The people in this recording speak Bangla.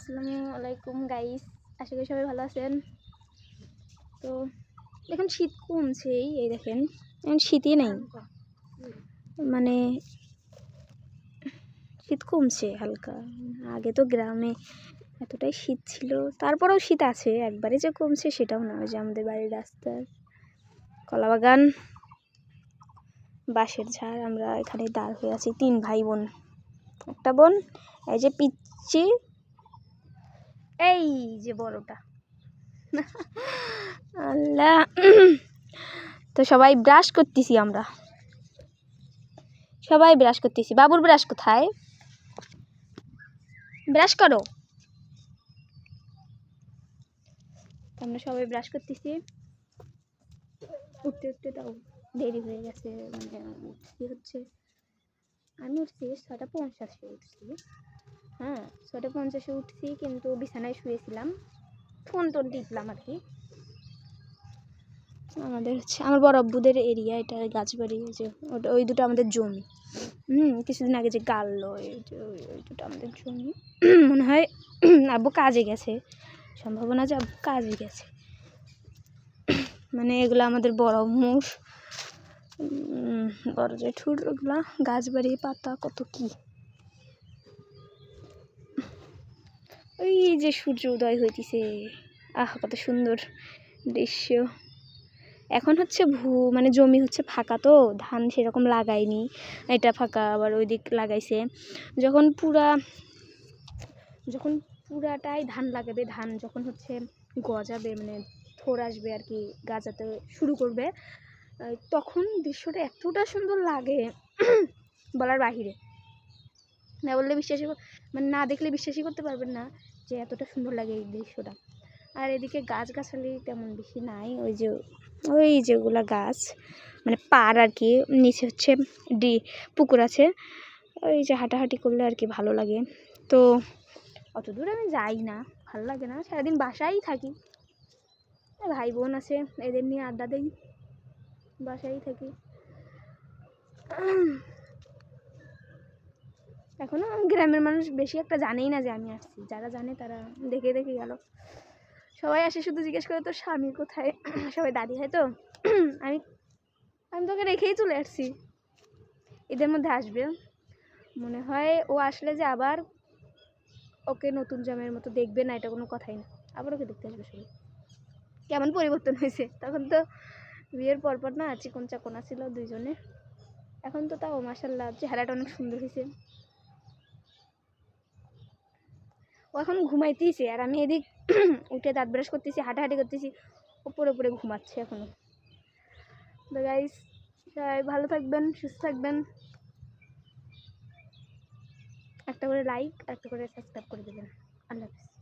আসসালামু আলাইকুম গাইস, আশা করি সবাই ভালো আছেন। তো এখন শীত কমছেই, এই দেখেন এখন শীতই নেই, মানে শীত কমছে হালকা। আগে তো গ্রামে এতটাই শীত ছিল, তারপরেও শীত আছে, একবারে যে কমছে সেটাও না। ওই যে আমাদের বাড়ির রাস্তার কলাবাগান, বাঁশের ঝাড়, আমরা এখানে দাঁড় হয়ে আছি 3 ভাই বোন। একটা বোন এই যে পিচ্ছি, এই যে বড়টা আল্লাহ। তো সবাই ব্রাশ করতেছি, আমরা সবাই ব্রাশ করতেছি। বাবুর ব্রাশ কোথায়? ব্রাশ করো। আমরা সবাই ব্রাশ করতেছি। উঠতে উঠতে তাও দেরি হয়ে গেছে, মানে উঠতে হচ্ছে, আমি উঠছি 6:50 উঠছি। হ্যাঁ, 6:50 উঠছি, কিন্তু বিছানায় শুয়েছিলাম, ফোন টোন টিপলাম আর কি। আমাদের হচ্ছে আমার বড় আব্বুদের এরিয়া এটা, গাছবাড়ি, যে ওই দুটো আমাদের জমি। কিছুদিন আগে যে গাললো ওই দুটো আমাদের জমি। মনে হয় আব্বু কাজে গেছে, সম্ভাবনা যে আব্বু কাজে গেছে। মানে এগুলো আমাদের বড় মুষ, বড় জেঠুর ওগুলা গাছবাড়ি, পাতা কত কি। ওই যে সূর্য উদয় হইতেছে, আহ কত সুন্দর দৃশ্য। এখন হচ্ছে মানে জমি হচ্ছে ফাঁকা, তো ধান সেরকম লাগায়নি, এটা ফাঁকা, আবার ওই দিক লাগাইছে। যখন পুরাটাই ধান লাগাবে, ধান যখন হচ্ছে গজাবে, মানে থোর আসবে আর কি, গাজাতে শুরু করবে, তখন দৃশ্যটা এতটা সুন্দর লাগে বলার বাহিরে। না বললে বিশ্বাসই, মানে না দেখলে বিশ্বাসই করতে পারবেন না যে এতটা সুন্দর লাগে এই দৃশ্যটা। আর এদিকে গাছগাছালি তেমন বেশি নাই, ওই যেগুলা গাছ মানে পাড় আর কি, নিচে হচ্ছে পুকুর আছে, ওই যে হাঁটাহাঁটি করলে আর কি ভালো লাগে। তো অত দূর আমি যাই না, ভালো লাগে না, সারাদিন বাসায় থাকি। ভাই বোন আছে, এদের নিয়ে আড্ডা দেই, বাসায় থাকি। এখনো গ্রামের মানুষ বেশি একটা জানেই না যে আমি আসছি, যারা জানে তারা দেখে দেখে গেল। সবাই আসে শুধু জিজ্ঞেস করে তোর স্বামী কোথায়, সবাই দাঁড়িয়ে হয় তো। আমি তোকে রেখেই চলে আসছি, এদের মধ্যে আসবে মনে হয়। ও আসলে যে আবার ওকে নতুন জামাইয়ের মতো দেখবে না, এটা কোনো কথাই না, আবার ওকে দেখতে আসবে সবাই। কেমন পরিবর্তন হয়েছে, তখন তো বিয়ের পরপর না চিকন চাকনা ছিল দুইজনে, এখন তো তাও মাশাআল্লাহ চেহারাটা অনেক সুন্দর হয়েছে। ও এখন ঘুমাইতেইছে, আর আমি এদিক উঠে দাঁত ব্রাশ করতেছি, হাঁটাহাঁটি করতেছি, উপরে উপরে ঘুমাচ্ছে এখনো। তো গাইস, সবাই ভালো থাকবেন, সুস্থ থাকবেন, একটা করে লাইক, একটা করে সাবস্ক্রাইব করে দেবেন। আল্লাহ হাফেজ।